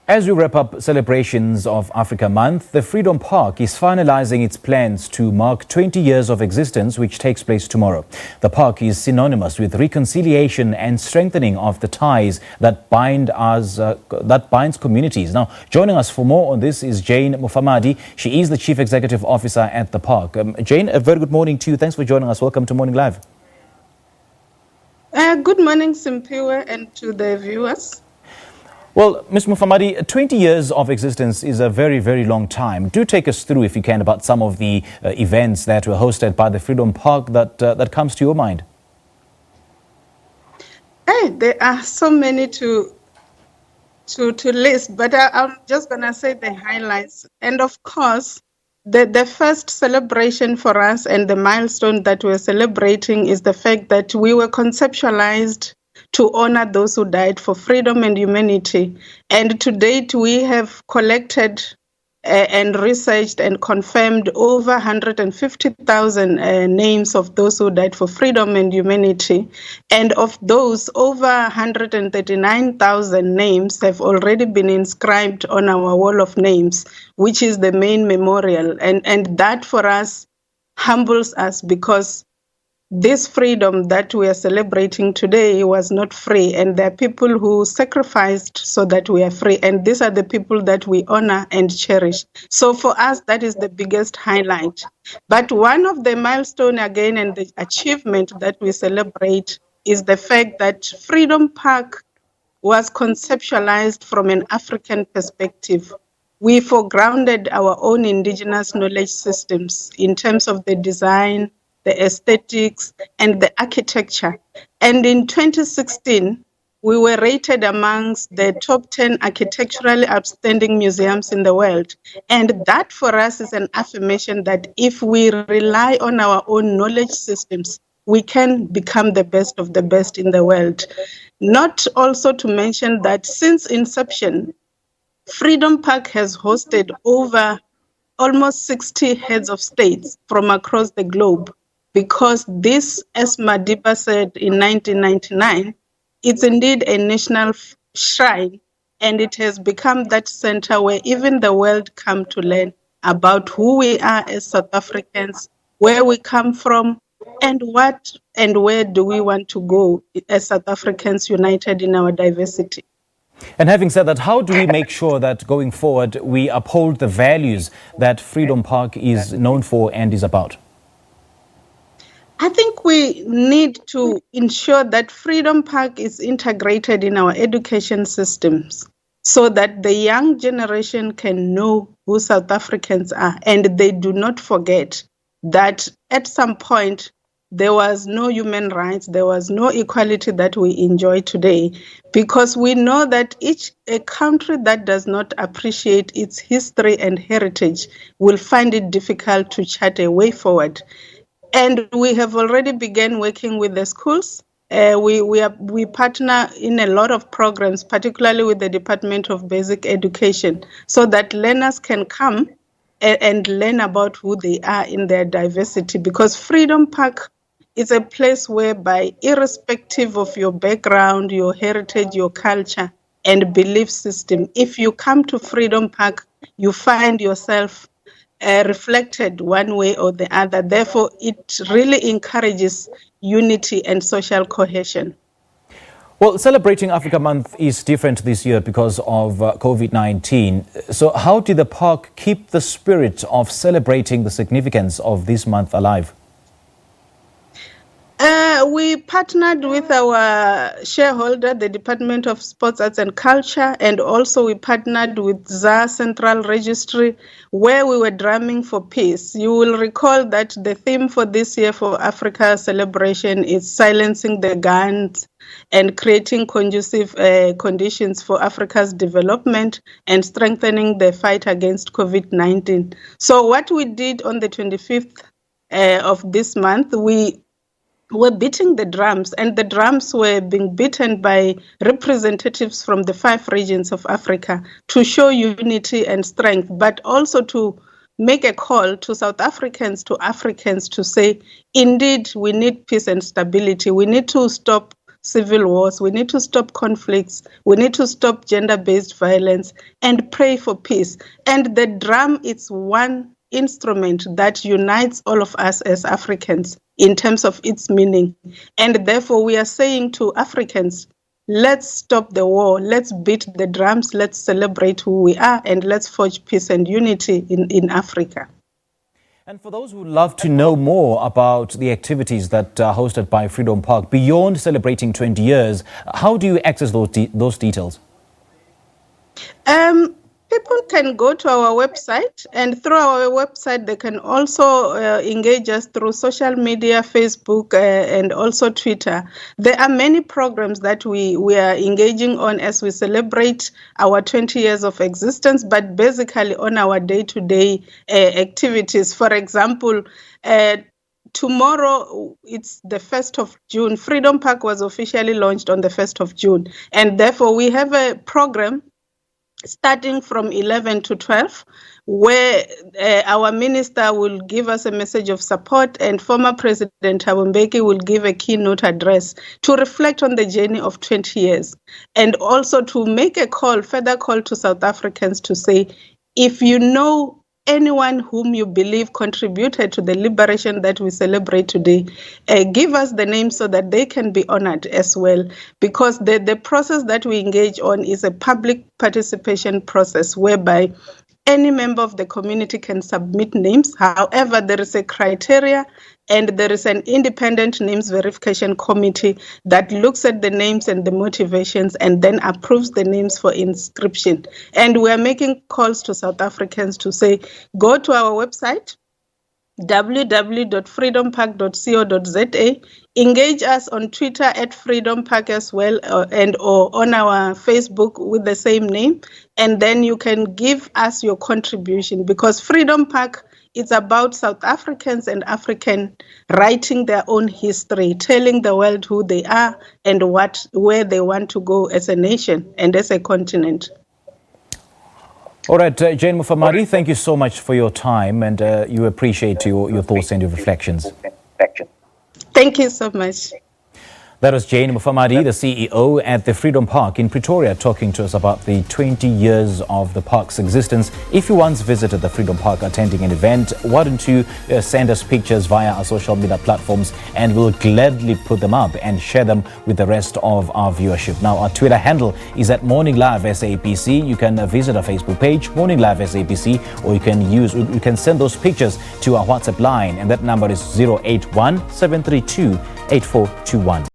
As we wrap up celebrations of Africa Month, the Freedom Park is finalising its plans to mark 20 years of existence, which takes place tomorrow. The park is synonymous with reconciliation and strengthening of the ties that binds communities. Now, joining us for more on this is Jane Mufamadi. She is the Chief Executive Officer at the park. Jane, a very good morning to you. Thanks for joining us. Welcome to Morning Live. Good morning, Simpiwe, and to the viewers. Well, Ms. Mufamadi, 20 years of existence is a very, very long time. Do take us through, if you can, about some of the events that were hosted by the Freedom Park that comes to your mind. There are so many to list, but I'm just going to say the highlights. And of course, the first celebration for us and the milestone that we're celebrating is the fact that we were conceptualized to honor those who died for freedom and humanity. And to date, we have collected and researched and confirmed over 150,000 names of those who died for freedom and humanity. And of those, over 139,000 names have already been inscribed on our wall of names, which is the main memorial. And that for us humbles us, because this freedom that we are celebrating today was not free, and there are people who sacrificed so that we are free, and these are the people that we honor and cherish. So for us, that is the biggest highlight. But one of the milestones again and the achievement that we celebrate is the fact that Freedom Park was conceptualized from an African perspective. We foregrounded our own indigenous knowledge systems in terms of the design, the aesthetics, and the architecture. And in 2016, we were rated amongst the top 10 architecturally outstanding museums in the world. And that for us is an affirmation that if we rely on our own knowledge systems, we can become the best of the best in the world. Not also to mention that since inception, Freedom Park has hosted over almost 60 heads of states from across the globe. Because this, as Madiba said in 1999, it's indeed a national shrine, and it has become that center where even the world come to learn about who we are as South Africans, where we come from, and what and where do we want to go as South Africans united in our diversity. And having said that, how do we make sure that going forward we uphold the values that Freedom Park is known for and is about? I think we need to ensure that Freedom Park is integrated in our education systems so that the young generation can know who South Africans are, and they do not forget that at some point there was no human rights, there was no equality that we enjoy today, because we know that a country that does not appreciate its history and heritage will find it difficult to chart a way forward. And we have already begun working with the schools. We partner in a lot of programs, particularly with the Department of Basic Education, so that learners can come and learn about who they are in their diversity. Because Freedom Park is a place whereby, irrespective of your background, your heritage, your culture, and belief system, if you come to Freedom Park, you find yourself reflected one way or the other. Therefore, it really encourages unity and social cohesion. Well, celebrating Africa Month is different this year because of COVID-19. So how did the park keep the spirit of celebrating the significance of this month alive? We partnered with our shareholder, the Department of Sports, Arts and Culture, and also we partnered with ZA Central Registry, where we were drumming for peace. You will recall that the theme for this year for Africa celebration is silencing the guns and creating conducive conditions for Africa's development and strengthening the fight against COVID-19. So what we did on the 25th of this month, we were beating the drums, and the drums were being beaten by representatives from the 5 regions of Africa to show unity and strength, but also to make a call to South Africans, to Africans, to say, indeed, we need peace and stability. We need to stop civil wars, we need to stop conflicts, we need to stop gender-based violence and pray for peace. And the drum is one instrument that unites all of us as Africans in terms of its meaning. And therefore we are saying to Africans, let's stop the war, let's beat the drums, let's celebrate who we are, and let's forge peace and unity in Africa. And for those who love to know more about the activities that are hosted by Freedom Park, beyond celebrating 20 years, how do you access those details? People can go to our website, and through our website, they can also engage us through social media, Facebook, and also Twitter. There are many programs that we are engaging on as we celebrate our 20 years of existence, but basically on our day-to-day activities. For example, tomorrow, it's the 1st of June. Freedom Park was officially launched on the 1st of June, and therefore we have a program starting from 11 to 12, where our minister will give us a message of support, and former President Thabo Mbeki will give a keynote address to reflect on the journey of 20 years, and also to make a further call to South Africans to say, if you know anyone whom you believe contributed to the liberation that we celebrate today, give us the name so that they can be honored as well. Because the process that we engage on is a public participation process whereby any member of the community can submit names. However, there is a criteria and there is an independent names verification committee that looks at the names and the motivations and then approves the names for inscription. And we are making calls to South Africans to say, go to our website, www.freedompark.co.za, engage us on Twitter at Freedom Park as well, or on our Facebook with the same name, and then you can give us your contribution, because Freedom Park is about South Africans and African writing their own history, telling the world who they are and where they want to go as a nation and as a continent. All right, Jane Mufamadi, thank you so much for your time, and you appreciate your thoughts and your reflections. Thank you so much. That was Jane Mufamadi, the CEO at the Freedom Park in Pretoria, talking to us about the 20 years of the park's existence. If you once visited the Freedom Park attending an event, why don't you send us pictures via our social media platforms, and we'll gladly put them up and share them with the rest of our viewership. Now, our Twitter handle is at Morning Live SABC. You can visit our Facebook page, Morning Live SABC, or you can send those pictures to our WhatsApp line, and that number is 081 732 8421.